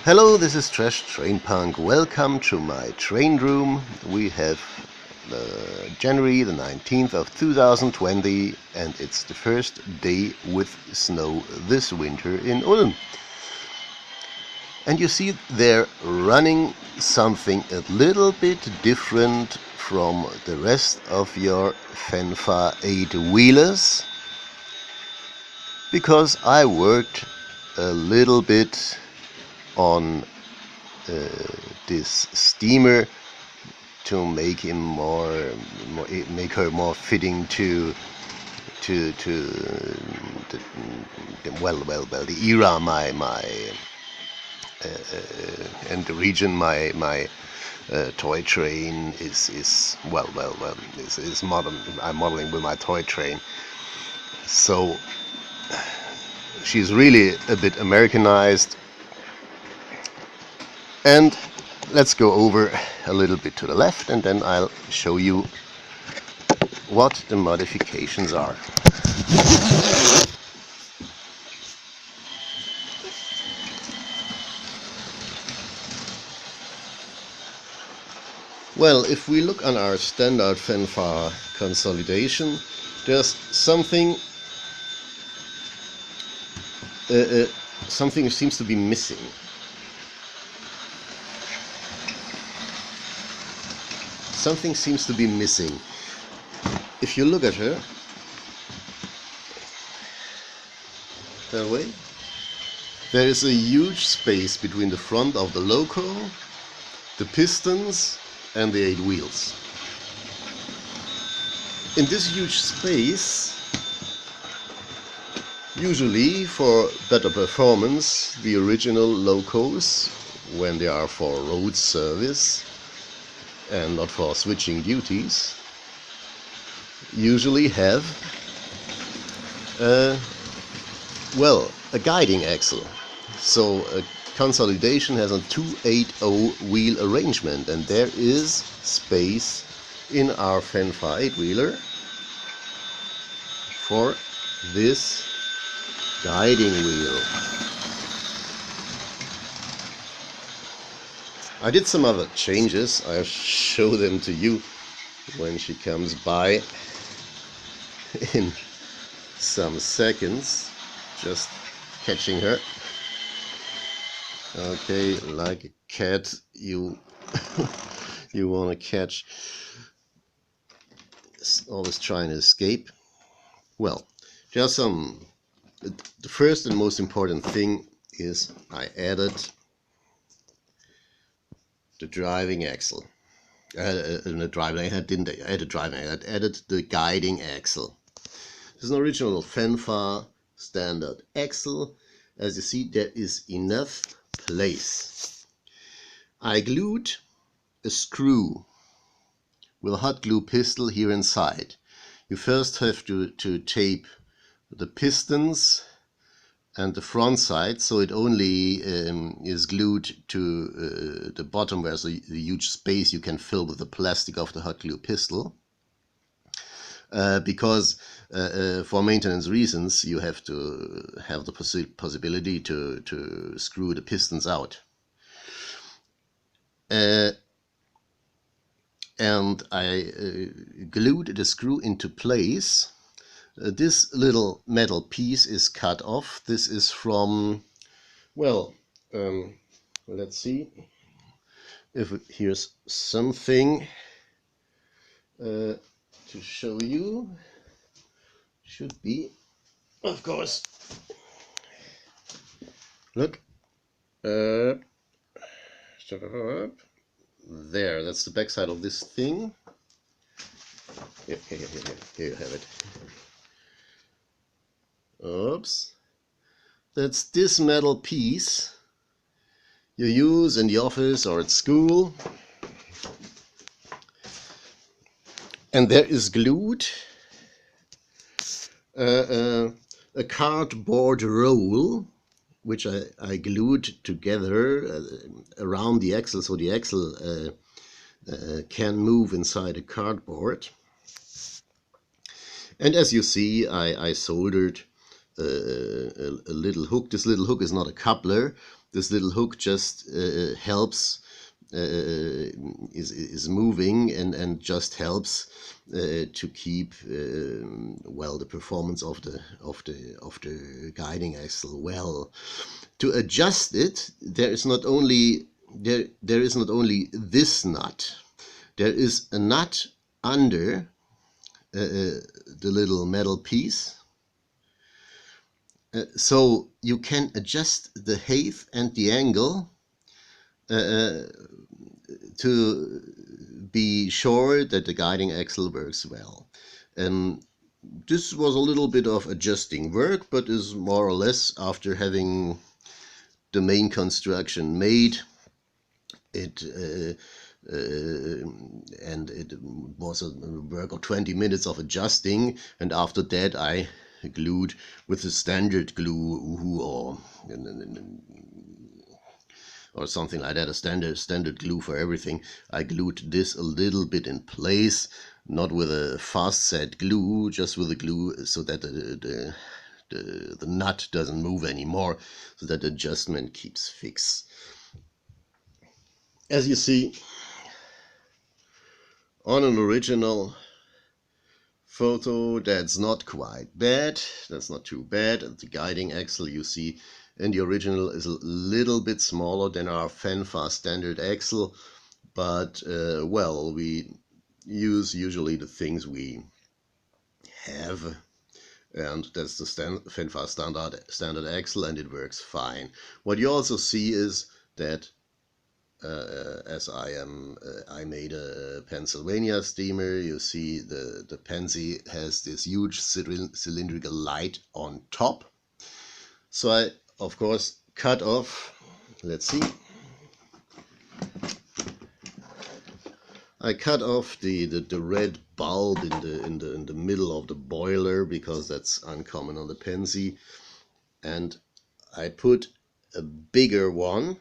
Hello, this is Trash Train Punk. Welcome to my train room. We have January the 19th of 2020 and it's the first day with snow this winter in Ulm. And you see they're running something a little bit different from the rest of your Fenfa 8-wheelers, because I worked a little bit on this steamer to make him make her more fitting to the era and the region my toy train is modern. I'm modeling with my toy train, so she's really a bit Americanized. And let's go over a little bit to the left and then I'll show you what the modifications are. Well, if we look on our standard Fenfa consolidation, there's something seems to be missing. Something seems to be missing. If you look at her that way, there is a huge space between the front of the loco, the pistons and the 8 wheels. In this huge space, usually for better performance, the original locos, when they are for road service and not for switching duties, usually have a guiding axle. So a consolidation has a 280 wheel arrangement, and there is space in our Fenfa 8-wheeler for this guiding wheel. I did some other changes. I'll show them to you when she comes by in some seconds. Just catching her. Okay, like a cat you you want to catch, always trying to escape. Well, just the first and most important thing is I added the driving axle. I added the guiding axle. This is an original Fenfa standard axle. As you see, there is enough place. I glued a screw with a hot glue pistol here inside. You first have to tape the pistons and the front side, so it only is glued to the bottom, where there's a huge space you can fill with the plastic of the hot glue pistol, because for maintenance reasons you have to have the possibility to screw the pistons out. And I glued the screw into place. This little metal piece is cut off. This is from, let's see if here's something to show you. Should be, of course. Look, there, that's the back side of this thing. Here you have it. Oops. That's this metal piece you use in the office or at school. And there is glued a cardboard roll, which I glued together around the axle, so the axle can move inside a cardboard. And as you see, I soldered a little hook. This little hook is not a coupler. This little hook just helps, is moving and just helps to keep well, the performance of the guiding axle well. To adjust it, there is not only this nut. There is a nut under the little metal piece, so you can adjust the height and the angle to be sure that the guiding axle works well. This was a little bit of adjusting work, but is more or less, after having the main construction made, and it was a work of 20 minutes of adjusting, and after that I glued with the standard glue or something like that, a standard glue for everything. I glued this a little bit in place, not with a fast set glue, just with a glue so that the nut doesn't move anymore, so that the adjustment keeps fixed. As you see, on an original photo, that's not quite bad. That's not too bad. The guiding axle, you see, in the original is a little bit smaller than our Fenfa standard axle, but well, we use usually the things we have, and that's the Fenfa standard axle, and it works fine. What you also see is that as I made a Pennsylvania steamer, you see the Pennsy has this huge cylindrical light on top. So I, of course, cut off, let's see, I cut off the red bulb in the middle of the boiler, because that's uncommon on the Pennsy, and I put a bigger one,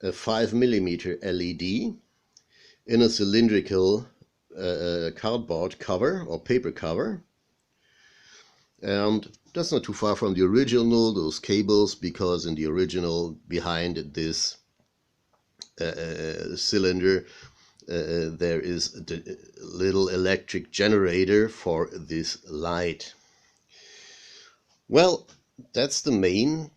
a 5mm LED, in a cylindrical cardboard cover or paper cover, and that's not too far from the original, those cables, because in the original, behind this cylinder, there is the little electric generator for this light. Well, that's the main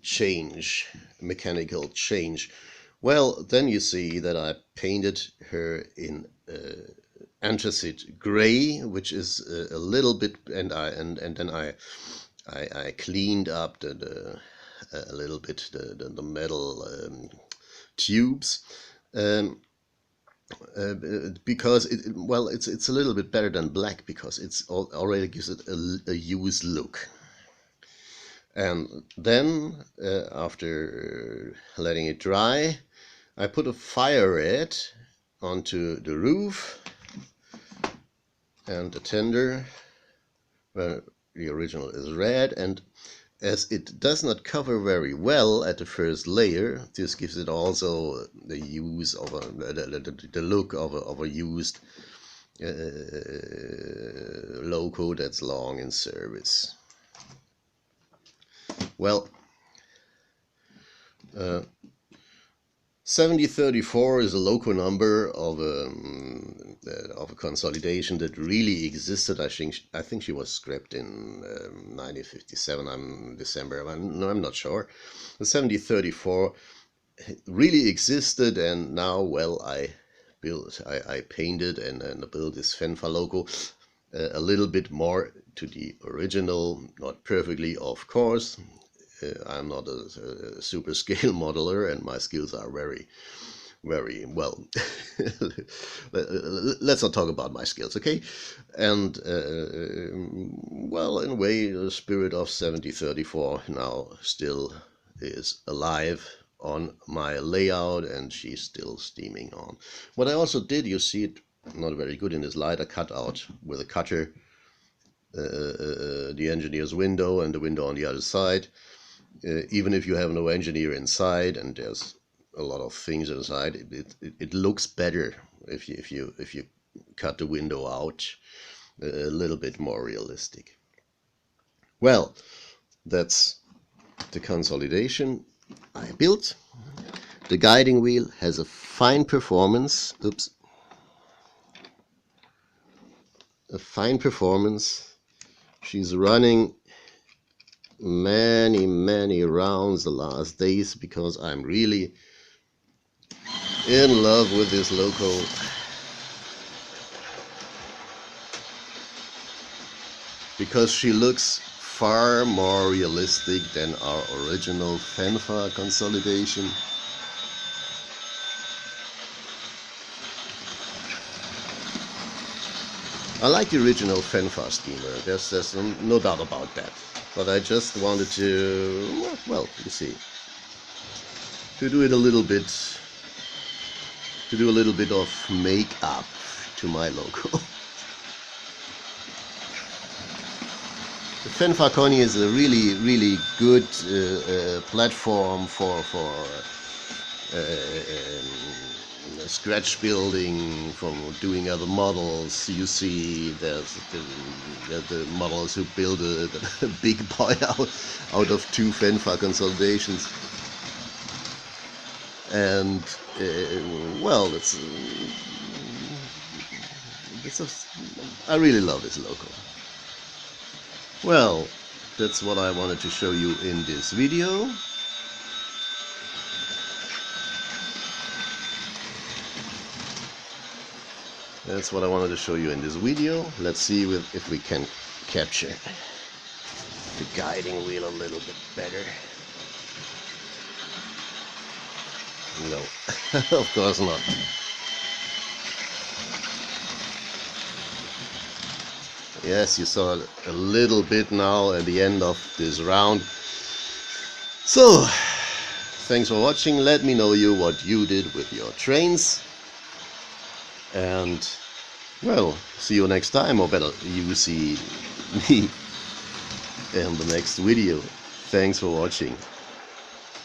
change, mechanical change. Well, then you see that I painted her in anthracite gray, which is a little bit, and then I cleaned up a little bit the metal tubes, because it's a little bit better than black, because it's already gives it a used look. And then after letting it dry, I put a fire red onto the roof and the tender, where the original is red, and as it does not cover very well at the first layer, this gives it also the use of the look of a used loco that's long in service. Well, 7034 is a loco number of a consolidation that really existed. I think she was scrapped in 1957. December. I'm not sure. The 7034 really existed, and now, well, I painted and built this Fenfa loco a little bit more to the original, not perfectly, of course. I'm not a super scale modeler, and my skills are very, very well. Let's not talk about my skills, okay? And well, in a way, the spirit of 7034 now still is alive on my layout, and she's still steaming on. What I also did, you see it not very good in this light, I cut out with a cutter the engineer's window and the window on the other side. Even if you have no engineer inside and there's a lot of things inside, it looks better if you cut the window out, a little bit more realistic. Well, that's the consolidation I built. The guiding wheel has a fine performance. Oops. A fine performance. She's running many rounds the last days because I'm really in love with this loco. Because she looks far more realistic than our original Fenfa consolidation. I like the original Fenfa steamer, there's no doubt about that. But I just wanted to, well, you see, to do a little bit of make-up to my logo. The Fenfa Connie is a really good platform for scratch building, from doing other models. You see there's the models who build a big boy out of 2 Fenfa consolidations. And well, I really love this logo. Well, that's what I wanted to show you in this video. That's what I wanted to show you in this video. Let's see if we can capture the guiding wheel a little bit better. No, of course not. Yes, you saw a little bit now at the end of this round. So, thanks for watching. Let me know what you did with your trains. And, well, see you next time, or better, you see me in the next video. Thanks for watching.